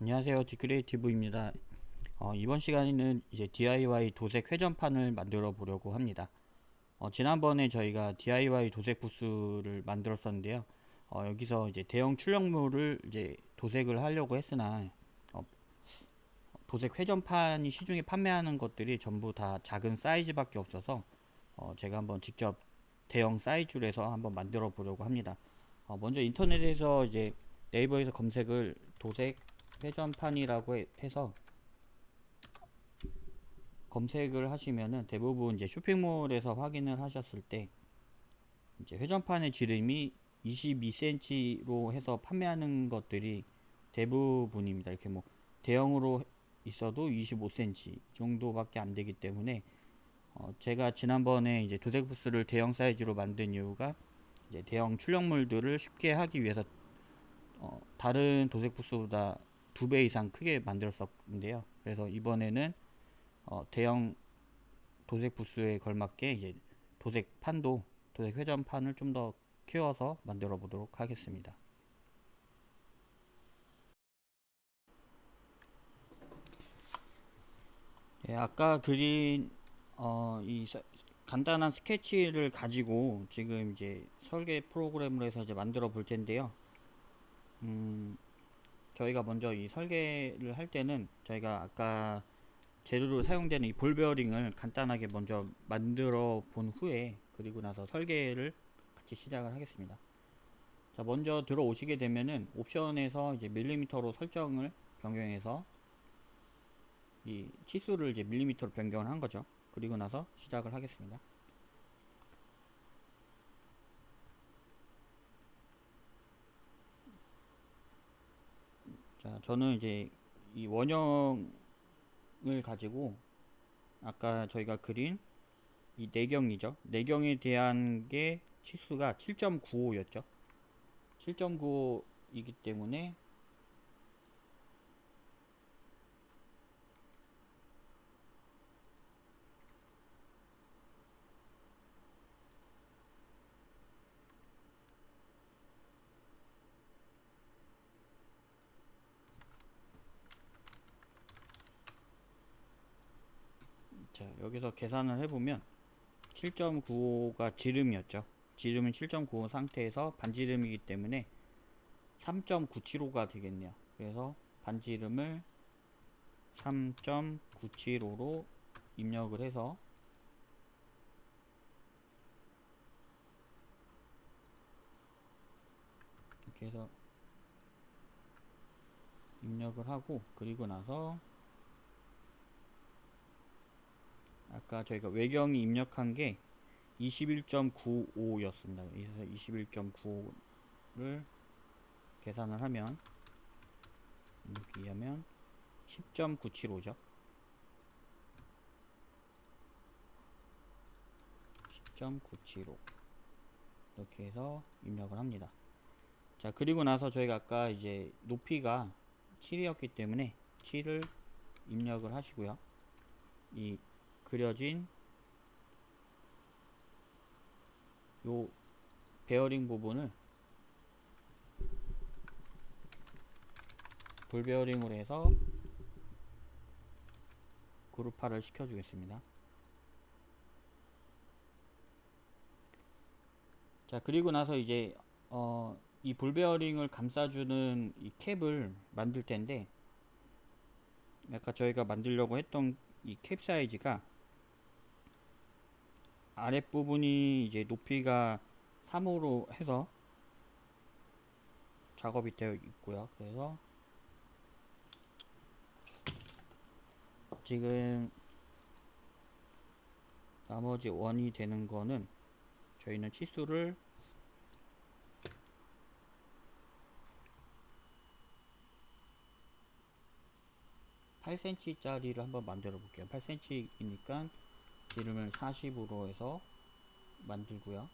안녕하세요, 디크리에이티브입니다. 이번 시간에는 이제 DIY 도색 회전판을 만들어 보려고 합니다. 지난번에 저희가 DIY 도색 부스를 만들었었는데요. 여기서 이제 대형 출력물을 이제 도색을 하려고 했으나 어, 도색 회전판이 시중에 판매하는 것들이 전부 다 작은 사이즈밖에 없어서 제가 한번 직접 대형 사이즈로 해서 한번 만들어 보려고 합니다. 먼저 인터넷에서 이제 네이버에서 검색을 도색 회전판이라고 해서 검색을 하시면은 대부분 이제 쇼핑몰에서 확인을 하셨을 때 이제 회전판의 지름이 22cm로 해서 판매하는 것들이 대부분입니다. 이렇게 뭐 대형으로 있어도 25cm 정도밖에 안 되기 때문에 제가 지난번에 이제 도색 부스를 대형 사이즈로 만든 이유가 이제 대형 출력물들을 쉽게 하기 위해서 다른 도색 부스보다 2배 이상 크게 만들었었는데요. 그래서 이번에는 대형 도색 부스에 걸맞게 이제 도색판도 도색 회전판을 좀 더 키워서 만들어 보도록 하겠습니다. 예, 아까 그린 이 간단한 스케치를 가지고 지금 이제 설계 프로그램을 해서 이제 만들어 볼 텐데요. 저희가 먼저 이 설계를 할 때는 저희가 아까 재료로 사용되는 이 볼 베어링을 간단하게 먼저 만들어 본 후에 그리고 나서 설계를 같이 시작을 하겠습니다. 자, 먼저 들어오시게 되면은 옵션에서 이제 밀리미터로 설정을 변경해서 이 치수를 이제 밀리미터로 변경을 한 거죠. 그리고 나서 시작을 하겠습니다. 자, 저는 이제 이 원형을 가지고 아까 저희가 그린 이 내경이죠. 내경에 대한 게 치수가 7.95였죠. 7.95이기 때문에 자, 여기서 계산을 해보면 7.95가 지름이었죠. 지름은 7.95 상태에서 반지름이기 때문에 3.975가 되겠네요. 그래서 반지름을 3.975로 입력을 해서 이렇게 해서 입력을 하고 그리고 나서 아까 저희가 외경이 입력한 게 21.95였습니다. 그래서 21.95를 계산을 하면 이렇게 하면 10.975죠. 10.975 이렇게 해서 입력을 합니다. 자, 그리고 나서 저희가 아까 이제 높이가 7이었기 때문에 7을 입력을 하시고요. 이 그려진 요 베어링 부분을 볼 베어링으로 해서 그룹화를 시켜 주겠습니다. 자, 그리고 나서 이제 이 볼 베어링을 감싸주는 이 캡을 만들 텐데 아까 저희가 만들려고 했던 이 캡 사이즈가 아랫부분이 이제 높이가 3으로 해서 작업이 되어 있고요. 그래서 지금 나머지 원이 되는 거는 저희는 치수를 8cm 짜리를 한번 만들어 볼게요. 8cm이니까 지름을 40으로 해서 만들고요.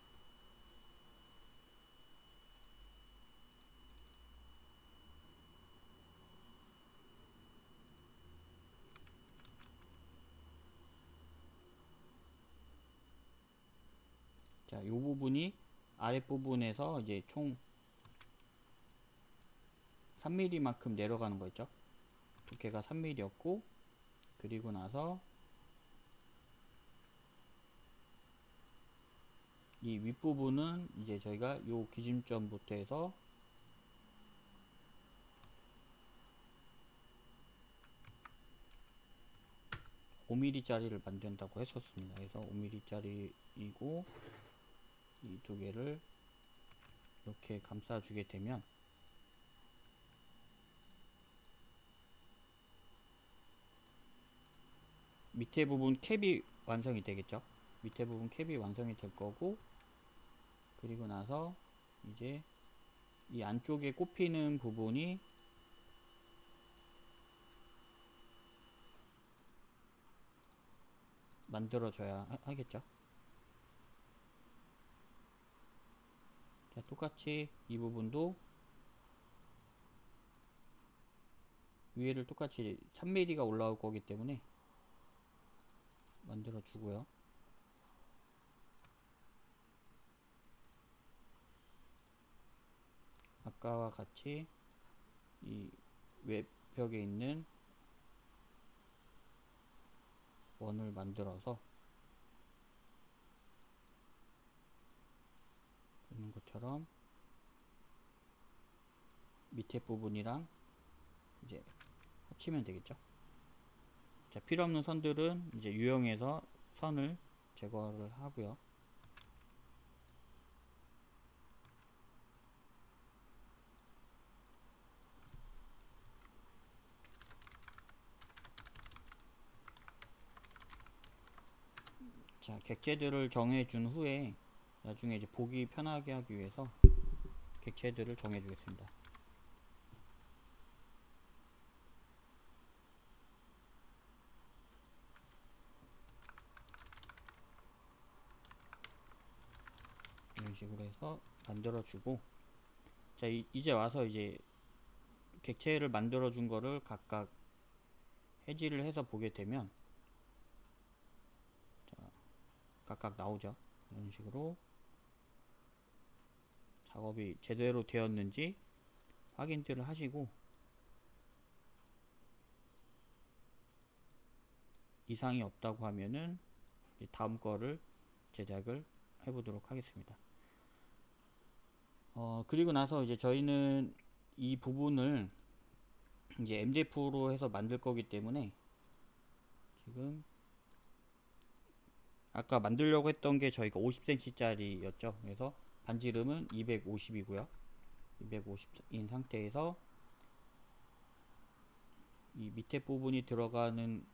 자, 이 부분이 아랫부분에서 이제 총 3mm만큼 내려가는 거 있죠? 두께가 3mm였고, 그리고 나서 이 윗부분은 이제 저희가 요 기준점부터 해서 5mm 짜리를 만든다고 했었습니다. 그래서 5mm 짜리이고, 이 두 개를 이렇게 감싸주게 되면 밑에 부분 캡이 완성이 되겠죠. 밑에 부분 캡이 완성이 될 거고, 그리고 나서 이제 이 안쪽에 꼽히는 부분이 만들어져야 하겠죠. 자, 똑같이 이 부분도 위에를 똑같이 3mm가 올라올 거기 때문에 만들어 주고요. 아까와 같이 이 외벽에 있는 원을 만들어서 있는 것처럼 밑에 부분이랑 이제 합치면 되겠죠. 자, 필요 없는 선들은 이제 유형에서 선을 제거를 하고요. 자, 객체들을 정해준 후에 나중에 이제 보기 편하게 하기 위해서 객체들을 정해 주겠습니다. 이런 식으로 해서 만들어 주고, 자, 이제 와서 이제 객체를 만들어 준 거를 각각 해지를 해서 보게 되면 자, 각각 나오죠. 이런 식으로 작업이 제대로 되었는지 확인들을 하시고, 이상이 없다고 하면은 다음 거를 제작을 해보도록 하겠습니다. 그리고 나서 이제 저희는 이 부분을 이제 MDF로 해서 만들 거기 때문에 지금 아까 만들려고 했던 게 저희가 50cm 짜리였죠. 그래서 반지름은 250이고요. 250인 상태에서 이 밑에 부분이 들어가는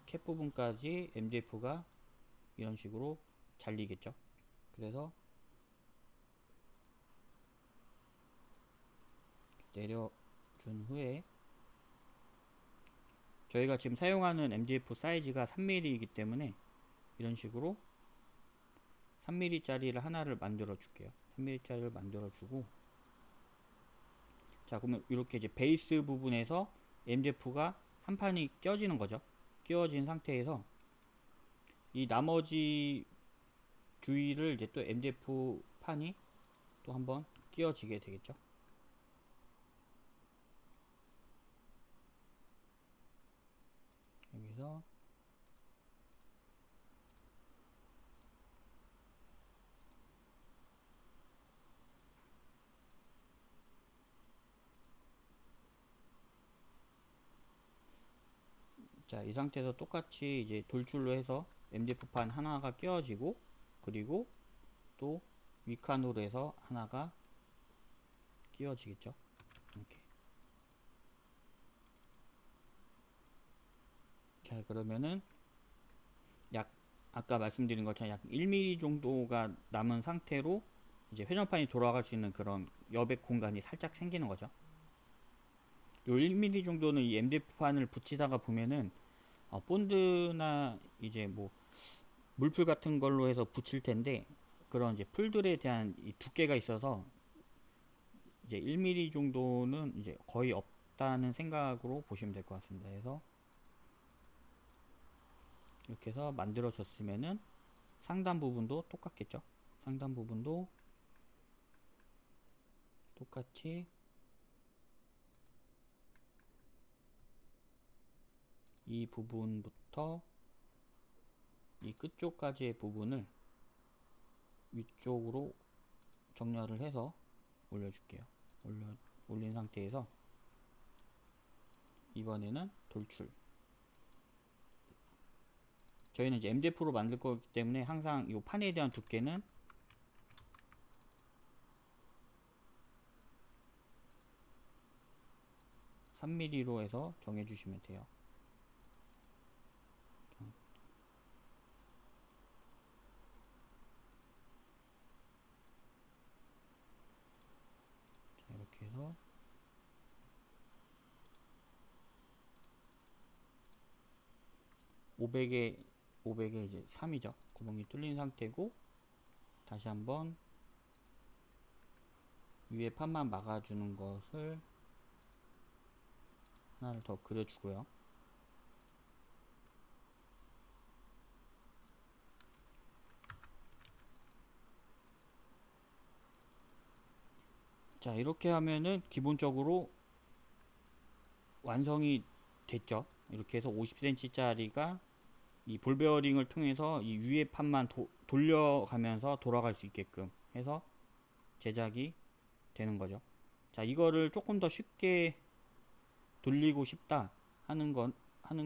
캡 부분까지 MDF가 이런 식으로 잘리겠죠. 그래서 내려준 후에 저희가 지금 사용하는 MDF 사이즈가 3mm이기 때문에 이런 식으로 3mm 짜리를 하나를 만들어 줄게요. 3mm 짜리를 만들어 주고, 자, 그러면 이렇게 이제 베이스 부분에서 MDF가 한 판이 껴지는 거죠. 끼워진 상태에서 이 나머지 주위를 이제 또 MDF 판이 또 한번 끼워지게 되겠죠. 여기서 자, 이 상태에서 똑같이 이제 돌출로 해서 MDF판 하나가 끼워지고, 그리고 또 윗칸으로 해서 하나가 끼워지겠죠. 이렇게. 자, 그러면은 약 아까 말씀드린 것처럼 약 1mm 정도가 남은 상태로 이제 회전판이 돌아갈 수 있는 그런 여백 공간이 살짝 생기는 거죠. 요 1mm 정도는 이 MDF판을 붙이다가 보면은 본드나 이제 뭐 물풀 같은 걸로 해서 붙일 텐데, 그런 이제 풀들에 대한 이 두께가 있어서 이제 1mm 정도는 이제 거의 없다는 생각으로 보시면 될 것 같습니다. 그래서 이렇게 해서 만들어졌으면은 상단 부분도 똑같겠죠. 상단 부분도 똑같이 이 부분부터 이 끝쪽까지의 부분을 위쪽으로 정렬을 해서 올려줄게요. 올린 상태에서 이번에는 돌출. 저희는 이제 MDF로 만들 거기 때문에 항상 이 판에 대한 두께는 3mm로 해서 정해주시면 돼요. 자, 이렇게 해서 500에 이제 3이죠. 구멍이 뚫린 상태고, 다시 한번 위에 판만 막아주는 것을 하나를 더 그려주고요. 자, 이렇게 하면은 기본적으로 완성이 됐죠. 이렇게 해서 50cm 짜리가 이 볼베어링을 통해서 이 위에 판만 돌려가면서 돌아갈 수 있게끔 해서 제작이 되는 거죠. 자, 이거를 조금 더 쉽게 돌리고 싶다 하는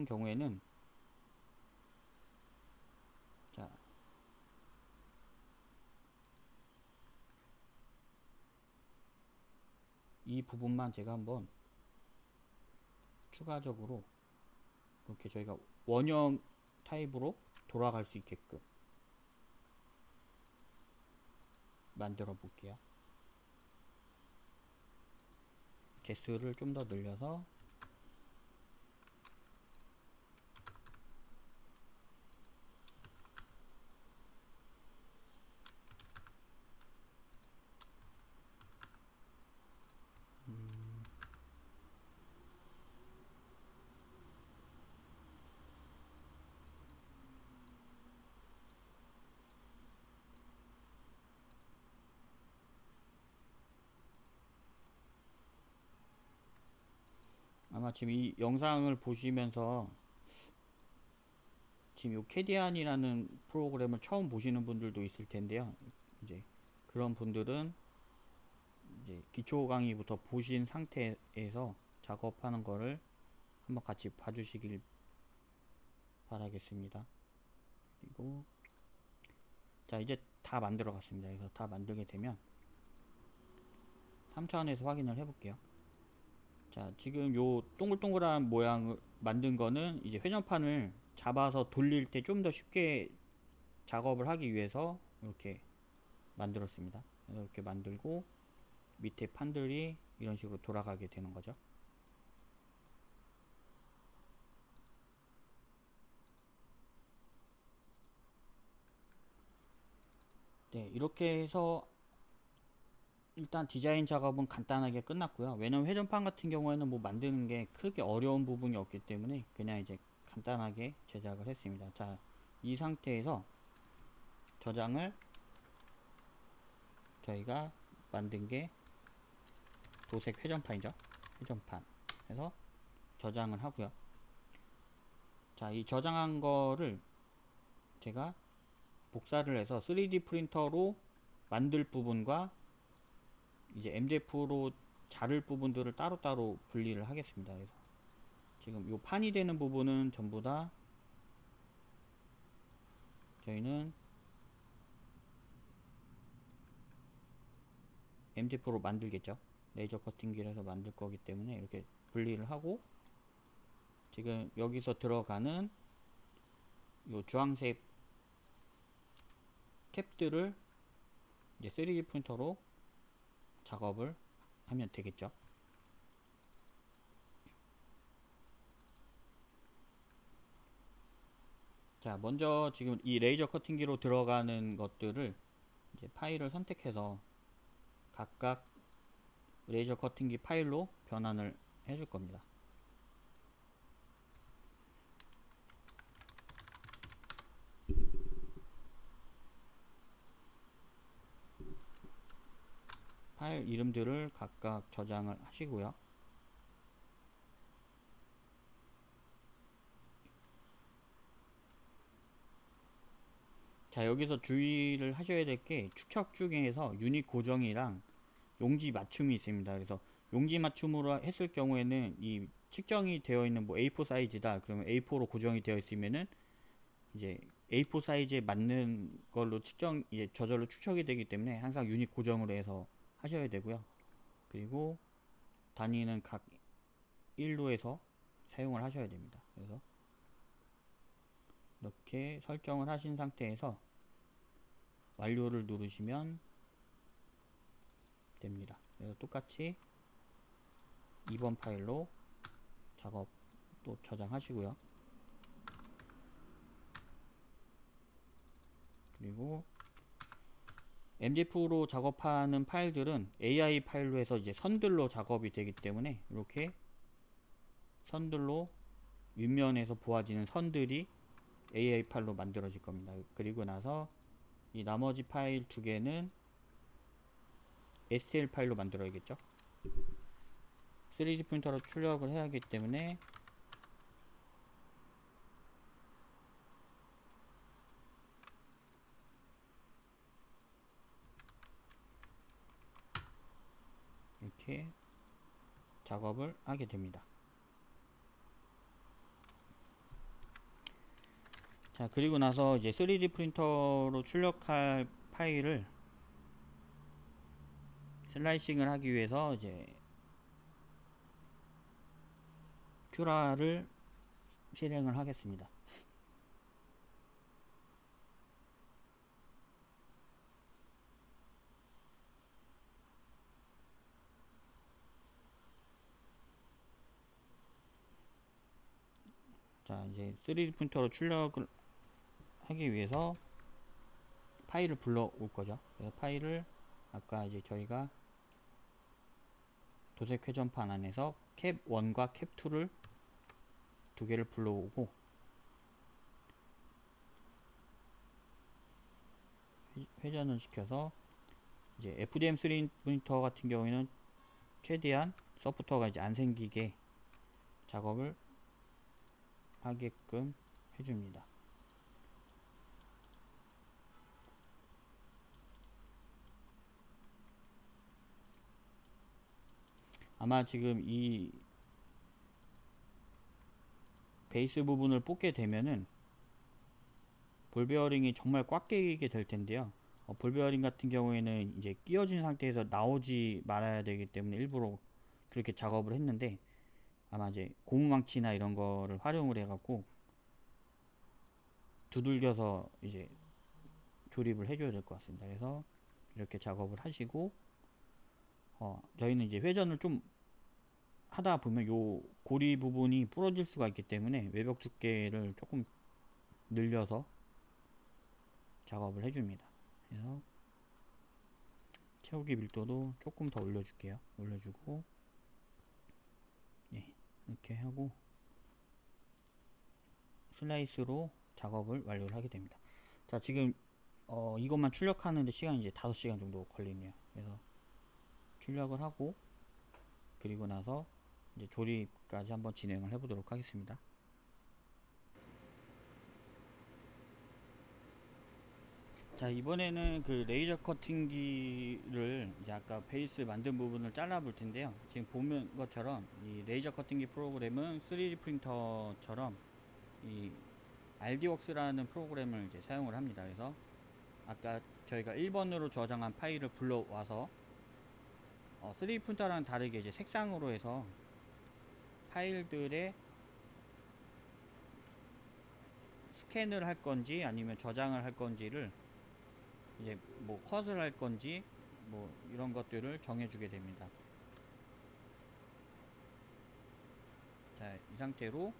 경우에는, 자, 이 부분만 제가 한번 추가적으로 이렇게 저희가 원형 타입으로 돌아갈 수 있게끔 만들어 볼게요. 개수를 좀 더 늘려서 아마 지금 이 영상을 보시면서 지금 요 캐디안이라는 프로그램을 처음 보시는 분들도 있을 텐데요. 이제 그런 분들은 이제 기초 강의부터 보신 상태에서 작업하는 거를 한번 같이 봐주시길 바라겠습니다. 그리고 자, 이제 다 만들어 갔습니다. 그래서 다 만들게 되면 3차원에서 확인을 해 볼게요. 자, 지금 요 동글동글한 모양을 만든 거는 이제 회전판을 잡아서 돌릴 때 좀 더 쉽게 작업을 하기 위해서 이렇게 만들었습니다. 이렇게 만들고 밑에 판들이 이런 식으로 돌아가게 되는 거죠. 네, 이렇게 해서 일단 디자인 작업은 간단하게 끝났고요. 왜냐면 회전판 같은 경우에는 뭐 만드는 게 크게 어려운 부분이 없기 때문에 그냥 이제 간단하게 제작을 했습니다. 자, 이 상태에서 저장을 저희가 만든 게 도색 회전판이죠. 회전판 해서 저장을 하고요. 자, 이 저장한 거를 제가 복사를 해서 3D 프린터로 만들 부분과 이제 MDF로 자를 부분들을 따로따로 분리를 하겠습니다. 그래서 지금 요 판이 되는 부분은 전부 다 저희는 MDF로 만들겠죠. 레이저 커팅기를 해서 만들 거기 때문에 이렇게 분리를 하고, 지금 여기서 들어가는 요 주황색 캡들을 이제 3D 프린터로 작업을 하면 되겠죠. 자, 먼저 지금 이 레이저 커팅기로 들어가는 것들을 이제 파일을 선택해서 각각 레이저 커팅기 파일로 변환을 해줄 겁니다. 파일 이름들을 각각 저장을 하시고요. 자, 여기서 주의를 하셔야 될 게 축척 중에서 유닛 고정이랑 용지 맞춤이 있습니다. 그래서 용지 맞춤으로 했을 경우에는 이 측정이 되어 있는 뭐 A4 사이즈다 그러면 A4로 고정이 되어 있으면은 이제 A4 사이즈에 맞는 걸로 이제 저절로 축척이 되기 때문에 항상 유닛 고정으로 해서 하셔야 되고요. 그리고 단위는 각 1로에서 사용을 하셔야 됩니다. 그래서 이렇게 설정을 하신 상태에서 완료를 누르시면 됩니다. 그래서 똑같이 2번 파일로 작업 또 저장하시고요. 그리고 MDF로 작업하는 파일들은 AI 파일로 해서 이제 선들로 작업이 되기 때문에 이렇게 선들로 윗면에서 보아지는 선들이 AI 파일로 만들어질 겁니다. 그리고 나서 이 나머지 파일 두 개는 STL 파일로 만들어야겠죠. 3D 프린터로 출력을 해야 하기 때문에 이렇게 작업을 하게 됩니다. 자, 그리고 나서 이제 3D 프린터로 출력할 파일을 슬라이싱을 하기 위해서 이제 큐라를 실행을 하겠습니다. 자, 이제 3D 프린터로 출력을 하기 위해서 파일을 불러올 거죠. 그래서 파일을 아까 이제 저희가 도색 회전판 안에서 캡 1과 캡 2를 두 개를 불러오고 회전을 시켜서 이제 FDM3 프린터 같은 경우에는 최대한 서포터가 이제 안 생기게 작업을 하게끔 해줍니다. 아마 지금 이 베이스 부분을 뽑게 되면은 볼 베어링이 정말 꽉 끼게 될 텐데요. 볼 베어링 같은 경우에는 이제 끼워진 상태에서 나오지 말아야 되기 때문에 일부러 그렇게 작업을 했는데 아마 이제 고무망치나 이런 거를 활용을 해갖고 두들겨서 이제 조립을 해줘야 될 것 같습니다. 그래서 이렇게 작업을 하시고 저희는 이제 회전을 좀 하다 보면 요 고리 부분이 부러질 수가 있기 때문에 외벽 두께를 조금 늘려서 작업을 해줍니다. 그래서 채우기 밀도도 조금 더 올려줄게요. 올려주고 네, 이렇게 하고 슬라이스로 작업을 완료를 하게 됩니다. 자, 지금 이것만 출력하는데 시간이 이제 5시간 정도 걸리네요. 그래서 출력을 하고 그리고 나서 이제 조립까지 한번 진행을 해보도록 하겠습니다. 자, 이번에는 그 레이저 커팅기를 이제 아까 베이스 만든 부분을 잘라 볼 텐데요. 지금 보는 것처럼 이 레이저 커팅기 프로그램은 3D 프린터처럼 이 RD웍스라는 프로그램을 이제 사용을 합니다. 그래서 아까 저희가 1번으로 저장한 파일을 불러와서 3D 프린터랑 다르게 이제 색상으로 해서 파일들의 스캔을 할 건지 아니면 저장을 할 건지를 이제 뭐 컷을 할 건지 뭐 이런 것들을 정해주게 됩니다. 자, 이 상태로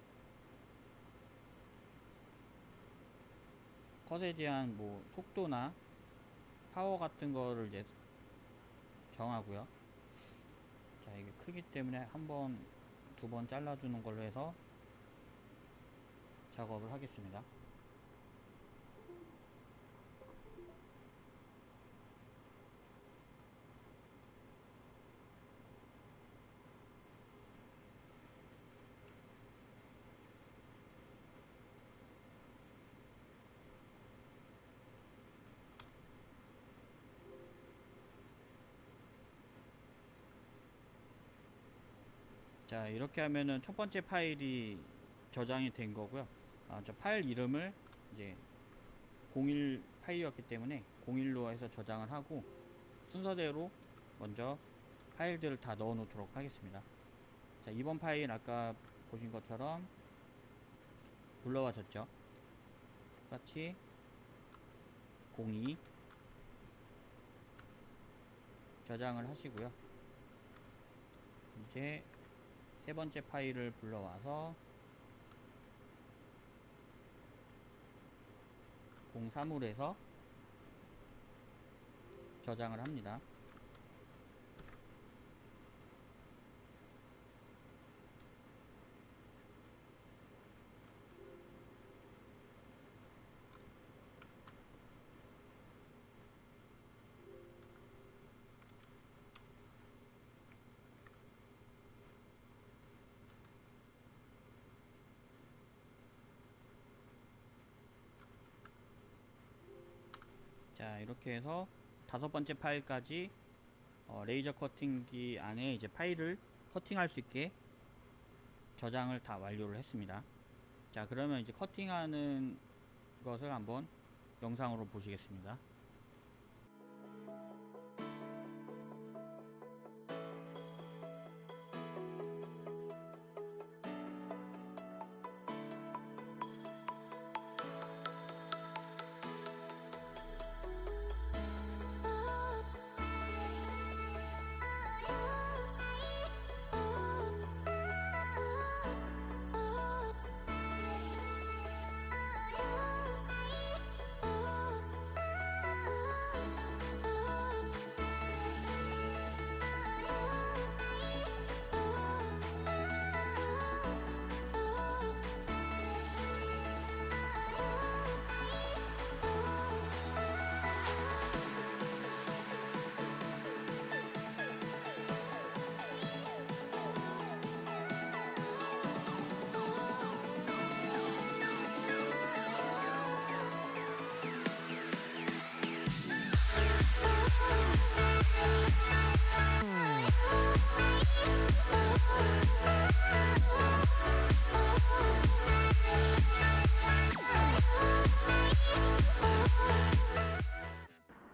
컷에 대한 뭐 속도나 파워 같은 거를 이제 정하고요. 자, 이게 크기 때문에 한 번, 두 번 잘라주는 걸로 해서 작업을 하겠습니다. 자, 이렇게 하면은 첫 번째 파일이 저장이 된 거고요. 저 파일 이름을 이제 01 파일이었기 때문에 01로 해서 저장을 하고 순서대로 먼저 파일들을 다 넣어 놓도록 하겠습니다. 자, 이번 파일 아까 보신 것처럼 불러와졌죠. 똑같이 02 저장을 하시고요. 이제 세 번째 파일을 불러와서 03으로 해서 저장을 합니다. 자, 이렇게 해서 다섯 번째 파일까지 레이저 커팅기 안에 이제 파일을 커팅할 수 있게 저장을 다 완료를 했습니다. 자, 그러면 이제 커팅하는 것을 한번 영상으로 보시겠습니다.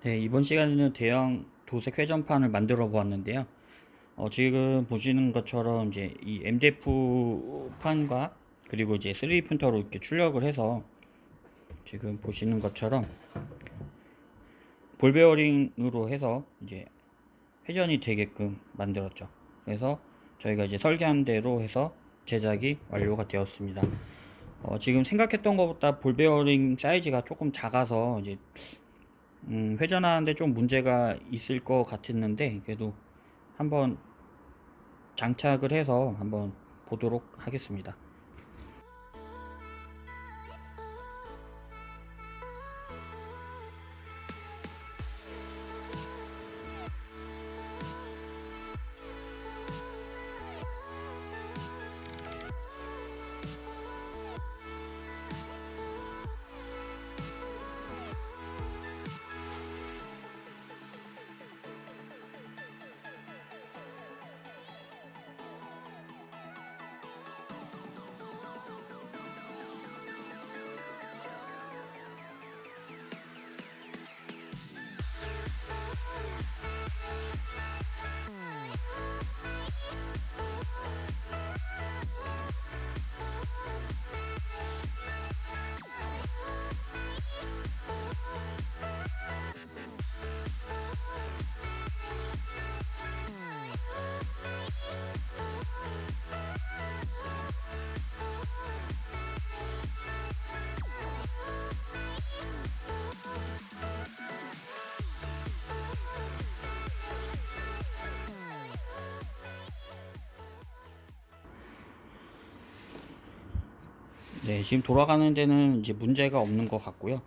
네, 이번 시간에는 대형 도색 회전판을 만들어 보았는데요. 지금 보시는 것처럼 이제 이 MDF 판과 그리고 이제 3D 프린터로 이렇게 출력을 해서 지금 보시는 것처럼 볼 베어링으로 해서 이제 회전이 되게끔 만들었죠. 그래서 저희가 이제 설계한 대로 해서 제작이 완료가 되었습니다. 지금 생각했던 것보다 볼 베어링 사이즈가 조금 작아서 이제 회전하는데 좀 문제가 있을 것 같았는데 그래도 한번 장착을 해서 한번 보도록 하겠습니다. 네, 지금 돌아가는 데는 이제 문제가 없는 것 같고요.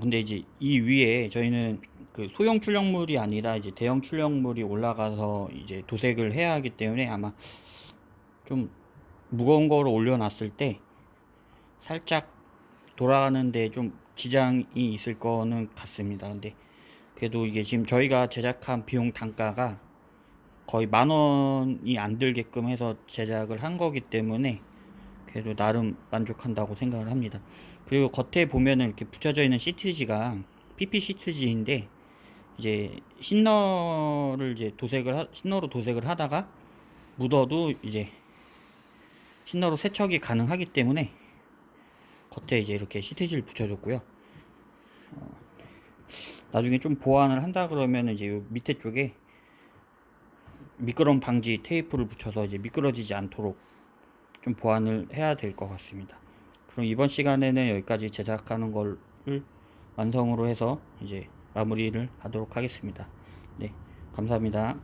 근데 이제 이 위에 저희는 그 소형 출력물이 아니라 이제 대형 출력물이 올라가서 이제 도색을 해야 하기 때문에 아마 좀 무거운 거를 올려놨을 때 살짝 돌아가는데 좀 지장이 있을 거는 같습니다. 근데 그래도 이게 지금 저희가 제작한 비용 단가가 거의 10,000원이 안 들게끔 해서 제작을 한 거기 때문에 그래도 나름 만족한다고 생각을 합니다. 그리고 겉에 보면은 이렇게 붙여져 있는 시트지가 PP 시트지인데 이제 신너로 도색을 하다가 묻어도 이제 신너로 세척이 가능하기 때문에 겉에 이제 이렇게 시트지를 붙여줬고요. 나중에 좀 보완을 한다 그러면 이제 요 밑에 쪽에 미끄럼 방지 테이프를 붙여서 이제 미끄러지지 않도록 좀 보완을 해야 될 것 같습니다. 그럼 이번 시간에는 여기까지 제작하는 걸 완성으로 해서 이제 마무리를 하도록 하겠습니다. 네, 감사합니다.